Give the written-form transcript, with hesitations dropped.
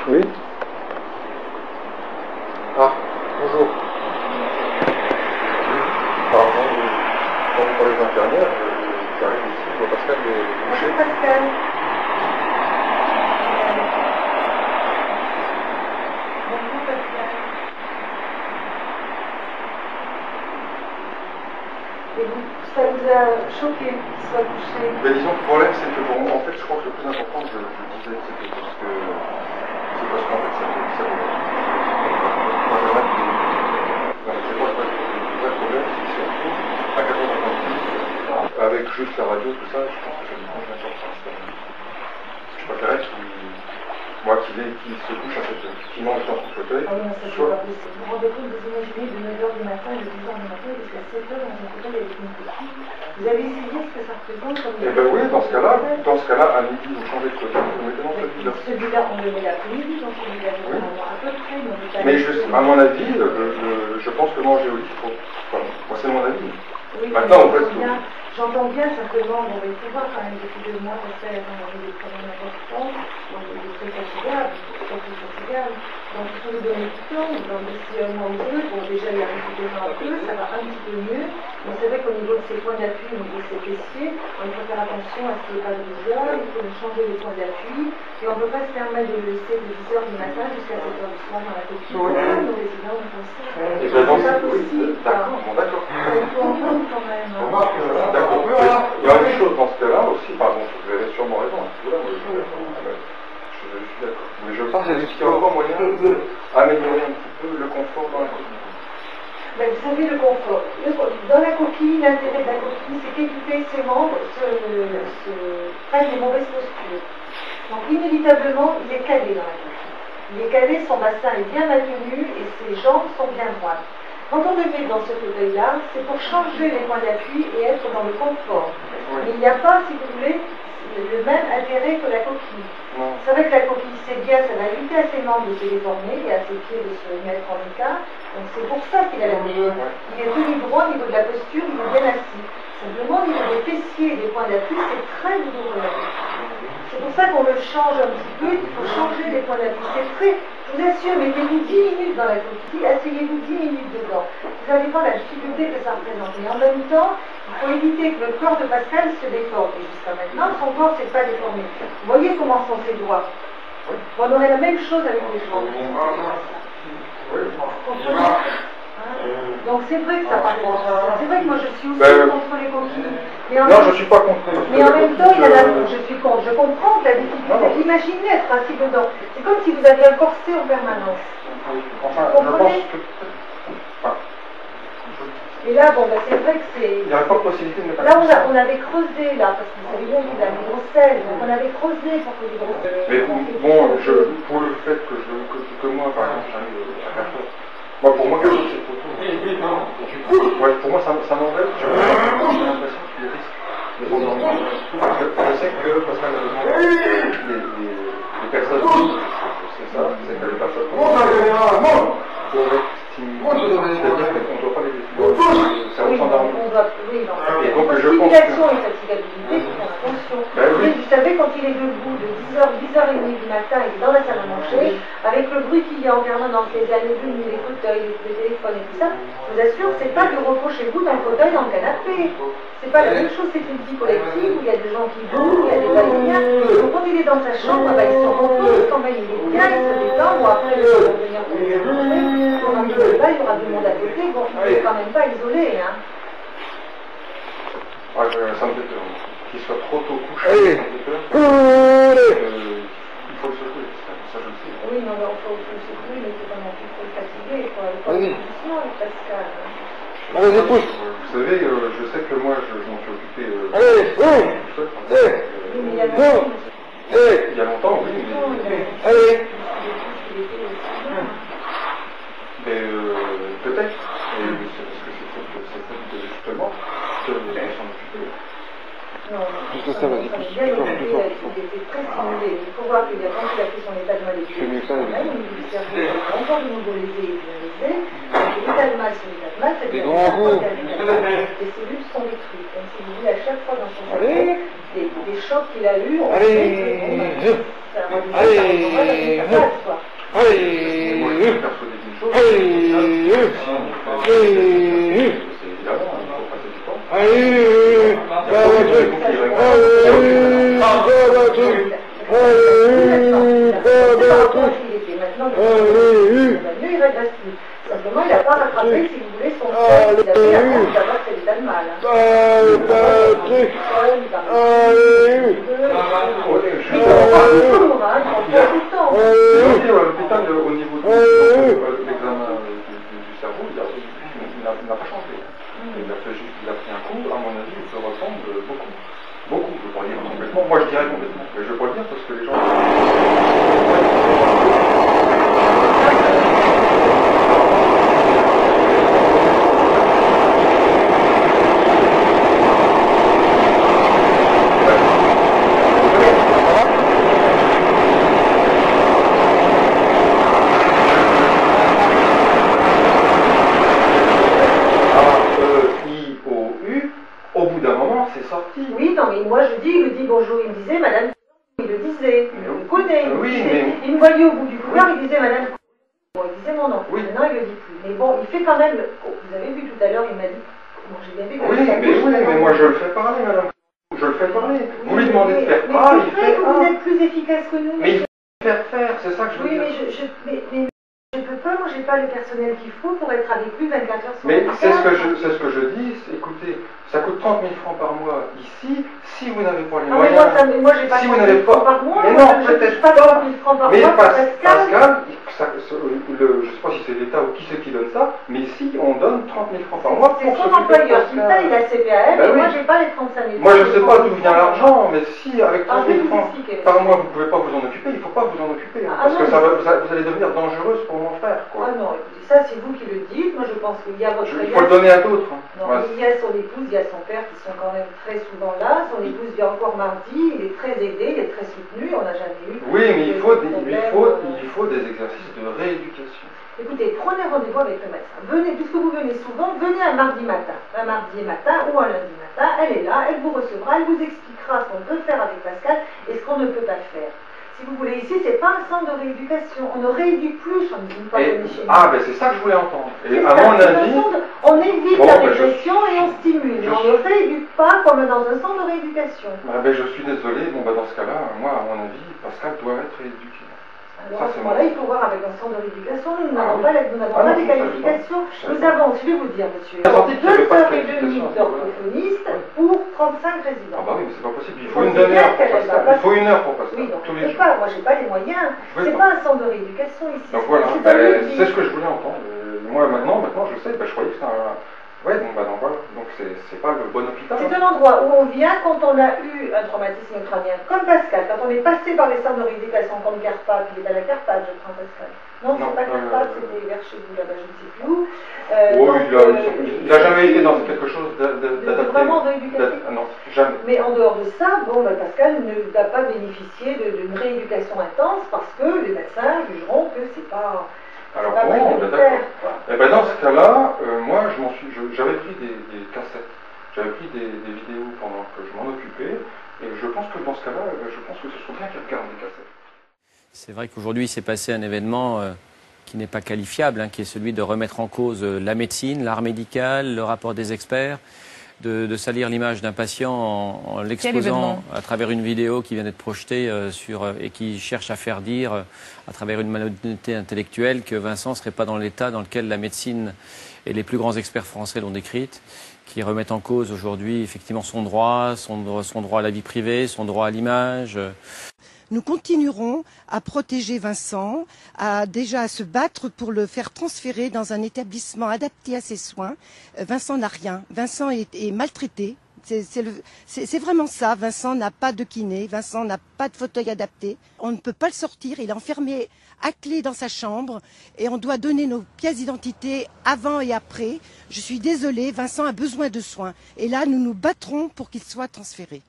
Oui. Ah, bonjour. Pardon, quand vous parlez d'infirmière, j'arrive ici, je vois Pascal le coucher. Bonjour Pascal. Bonjour Pascal. Et vous, ça vous a choqué qu'il soit couché? Mais disons que le problème, c'est que pour moi, en fait, je crois que le plus important, je disais, c'était parce que c'est parce qu'en fait, ça me moi, c'est vrai que non, c'est pas le vrai problème, c'est que si on se trouve à 4h56, avec juste la radio, tout ça, je pense que ça me prend l'importance. Je préférais moi, qu'il se couche à cette heure, qu'il mange dans son fauteuil. Ah oui, non, ça c'est pas possible. Vous vous rendez compte, vous imaginez de 9h du matin et de 10h du matin jusqu'à 7h dans un fauteuil avec une petite. Vous avez essayé ce que ça représente comme... Eh bien oui, dans ce cas-là, à midi, vous changez de côté, vous mettez dans celui-là. Celui-là, on le met l'après-midi dans celui-là, généralement, à peu près, mais on peut pas... Mais à mon avis, je pense que manger au lit, il faut... Enfin, moi, c'est mon avis. Oui, maintenant, on fait tout. J'entends bien simplement, on va y pouvoir quand même depuis 2 mois, parce qu'elle a des problèmes importants, donc il est très fatigable, surtout fatigable. Donc il faut lui donner du temps, donc si un mois ou deux, pour déjà y récupérer un peu, ça va un petit peu mieux. Mais c'est vrai qu'au niveau de ses points d'appui, au niveau de ses fessiers, il faut faire attention à ce qu'il n'y ait pas de douleur, il faut changer les points d'appui, et on ne peut pas se permettre de le laisser de 10h du matin jusqu'à 7h du soir dans la coquille. Nos résidents ne font ça. C'est pas possible. D'accord, bon d'accord. Il faut entendre quand même. D'accord. Il y a une chose dans ce cas-là aussi, pardon, vous avez sûrement raison, je suis d'accord. Mais je pense qu'il y a encore moyen d'améliorer un petit peu le confort dans la coquille. Ben, vous savez, le confort. Dans la coquille, l'intérêt de la coquille, c'est qu'éviter ses membres prennent des mauvaises postures. Donc, inévitablement, il est calé dans la coquille. Il est calé, son bassin est bien maintenu et ses jambes sont bien droites. Quand on le met dans ce fauteuil-là, c'est pour changer les points d'appui et être dans le confort. Mais il n'y a pas, si vous voulez, le même intérêt que la coquille. C'est vrai que la coquille, c'est bien, ça va éviter à ses membres de se déformer et à ses pieds de se mettre en écart. Donc c'est pour ça qu'il a la coquille. Il est tenu droit au niveau de la posture, il est bien assis. Simplement, au niveau des fessiers et des points d'appui, c'est très douloureux. C'est pour ça qu'on le change un petit peu, il faut changer les points d'appui. C'est très, je vous assure, mettez-vous 10 minutes dans la coquille, asseyez-vous 10 minutes dedans. Vous allez voir la difficulté que ça représente. Et en même temps, il faut éviter que le corps de Pascal se déforme. Et jusqu'à maintenant, son corps ne s'est pas déformé. Vous voyez comment sont ses doigts. On aurait la même chose avec les jambes. Donc c'est vrai que ça parle. C'est vrai que moi je suis aussi contre les coquilles. Non, je ne suis pas contre. Mais en même temps, je suis contre. Je comprends que la difficulté. Imaginez être assis dedans. C'est comme si vous aviez un corset en permanence. Enfin, je pense que... Et là, bon, ben, c'est vrai que c'est... Il n'y aurait pas de possibilité de ne pas... Là, on avait creusé, là, parce que vous savez bien qu'il a des grosselles, donc on avait creusé pour que les grosselles... Mais bon, pour le fait que moi, par exemple, j'arrive à 4 heures, moi, pour moi, 4 heures, c'est trop tôt. Ouais, pour moi, ça m'embête. J'ai l'impression qu'il risque de s'endormir. Je sais que, parce que les personnes, c'est ça, c'est que les personnes... C'est-à-dire qu'on ne doit pas les décider. Ça va s'endormir. Et donc, stimulation et fatigabilité, il faut faire attention. Mais vous savez, quand il est debout de 10h30 du matin, il est dans la salle à manger, avec le bruit qu'il y a en permanence, les années lunes, les fauteuils, les téléphones et tout ça, je vous assure, c'est pas de repos chez vous dans le fauteuil, dans le canapé. C'est pas la même chose, c'est une vie collective où il y a des gens qui bougent, il y a des va-et-vient. Donc quand il est dans sa chambre, ben, il se repose, quand même il est bien, il se détend, bon après il va venir pour les manger, pour un peu là, il y aura du monde à côté, bon il n'est quand même pas isolé, hein. Ouais, ça me fait peur. Qu'il soit trop tôt couché, ça me fait peur. Il faut le secouer, ça je le sais. Oui, non, mais il faut le secouer, mais c'est pas non plus trop fatigué, quoi. Il faut une condition avec Pascal. Allez, écoute. Vous savez, je sais que moi, je m'en suis occupé. Mais il y a longtemps. Il y a longtemps, oui. Mais... Allez. Mais peut-être. C'est parce que c'est justement de s'en occuper. Non, il était très stimulé. Il faut voir qu'il a quand il a fait son état de maladie. Il a encore de nouveau lésé et bien lésé. L'état de mal sur l'état de mal, c'est-à-dire que les cellules sont détruites. Donc si vous voulez, à chaque fois dans son cerveau, des chocs qu'il a eus, on sait que ça a rendu ça, Moi, je suis persuadé d'une chose, c'est évidemment, il faut passer du temps. Simplement, il n'a pas rattrapé, si vous voulez, son frère. Il a fait la honte d'avoir fait l'état de mal. À l'hôpital, au niveau de l'examen du cerveau, il n'a pas changé. Il a fait juste, il a pris un coup, à mon avis, il se ressemble beaucoup. Beaucoup, je ne veux pas dire complètement. Moi, je dirais complètement. Mais je ne veux pas le dire parce que les gens... Oui, non, mais moi je dis, il me dit bonjour, il me disait madame, il le disait, il me connaît, il me voyait au bout du couloir, il disait madame, bon, il disait mon nom, maintenant il le dit plus. Mais bon, il fait quand même, vous avez vu tout à l'heure, il m'a dit, bon, j'ai bien vu que mais moi je le fais parler, madame, je le fais parler. Vous lui demandez de faire A, il fait A. Vous êtes plus efficace que nous. Mais il faut faire, c'est ça que je veux dire. Mais je peux pas, moi j'ai pas le personnel qu'il faut pour être avec lui 24 heures sur 24. Mais c'est ce que je dis, écoutez, ça coûte 30 000 francs par mois ici, si vous n'avez pas les moyens... Mais moi j'ai pas si 30 000 francs par mois, mais non, peut-être pas 30 000 francs par mais mois, Pascal, je ne sais pas si c'est l'État ou qui c'est qui donne ça, mais ici on donne 30 000 francs par mois c'est pour son s'occuper de employeur qui paye la CPAM, ben et oui. moi j'ai pas les 35 000. Moi je sais pas d'où vient l'argent, mais si avec 30 000 francs par mois vous ne pouvez pas vous en occuper, il ne faut pas vous en occuper, parce que vous allez devenir dangereuse pour mon frère. Quoi. Ah non, écoutez, ça c'est vous qui le dites, moi je pense qu'il y a votre... Il faut le donner à d'autres. Non, il y a son épouse, il y a son père qui sont quand même très souvent là, son épouse vient encore mardi, il est très aidé, il est très soutenu, on n'a jamais eu... Oui, mais il faut des exercices de rééducation. Écoutez, prenez rendez-vous avec le médecin. Venez, puisque vous venez souvent, venez un mardi matin ou un lundi matin, elle est là, elle vous recevra, elle vous expliquera ce qu'on peut faire avec Pascal et ce qu'on ne peut pas faire. Si vous voulez, ici, c'est pas un centre de rééducation. On ne rééduque plus sur une fois qu'on est chez nous. Ah, ben c'est ça que je voulais entendre. Et à mon avis... On évite la régression et on stimule. Mais on ne rééduque pas comme dans un centre de rééducation. Ah, ben je suis désolé. Bon, ben dans ce cas-là, moi, à mon avis, Pascal doit être rééduqué. Alors à ce moment-là, il faut voir avec un centre de rééducation. Nous n'avons pas les qualifications. Nous avons, je vais vous dire, monsieur, 2h30 d'orthophoniste pour 35 résidents. Ah bah oui, mais c'est pas possible. Il faut une demi-heure pour Pascal. Il faut une heure pour Pascal. Oui, donc je ne peux pas. Moi, j'ai pas les moyens. C'est pas un centre de rééducation ici. Donc voilà, c'est ce que je voulais entendre. Moi, maintenant, je sais. Je croyais que c'était un... Ouais, bon, bah non, voilà. Donc c'est pas le bon hôpital. C'est un endroit où on vient quand on a eu un traumatisme crânien, comme Pascal, quand on est passé par les centres de rééducation comme Carpath, il est à la Carpath, je prends Pascal. Non, c'est pas Carpath, c'était vers chez vous, là-bas, je ne sais plus où. Il n'a jamais été dans quelque chose d'adapté. Vraiment rééducatif. Non, jamais. Mais en dehors de ça, bon, ben, Pascal ne va pas bénéficier d'une rééducation intense parce que les médecins jugeront que c'est pas... Alors bon, d'accord. Et ben dans ce cas-là, moi j'avais pris des cassettes, j'avais pris des vidéos pendant que je m'en occupais, et je pense que dans ce cas-là, je pense que ce serait bien qu'ils regardent des cassettes. C'est vrai qu'aujourd'hui il s'est passé un événement qui n'est pas qualifiable, qui est celui de remettre en cause la médecine, l'art médical, le rapport des experts, de salir l'image d'un patient en l'exposant à travers une vidéo qui vient d'être projetée et qui cherche à faire dire à travers une malhonnêteté intellectuelle que Vincent ne serait pas dans l'état dans lequel la médecine et les plus grands experts français l'ont décrite, qui remettent en cause aujourd'hui effectivement son droit à la vie privée, son droit à l'image. Nous continuerons à protéger Vincent, à se battre pour le faire transférer dans un établissement adapté à ses soins. Vincent n'a rien. Vincent est maltraité. C'est vraiment ça. Vincent n'a pas de kiné. Vincent n'a pas de fauteuil adapté. On ne peut pas le sortir. Il est enfermé à clé dans sa chambre et on doit donner nos pièces d'identité avant et après. Je suis désolée, Vincent a besoin de soins. Et là, nous nous battrons pour qu'il soit transféré.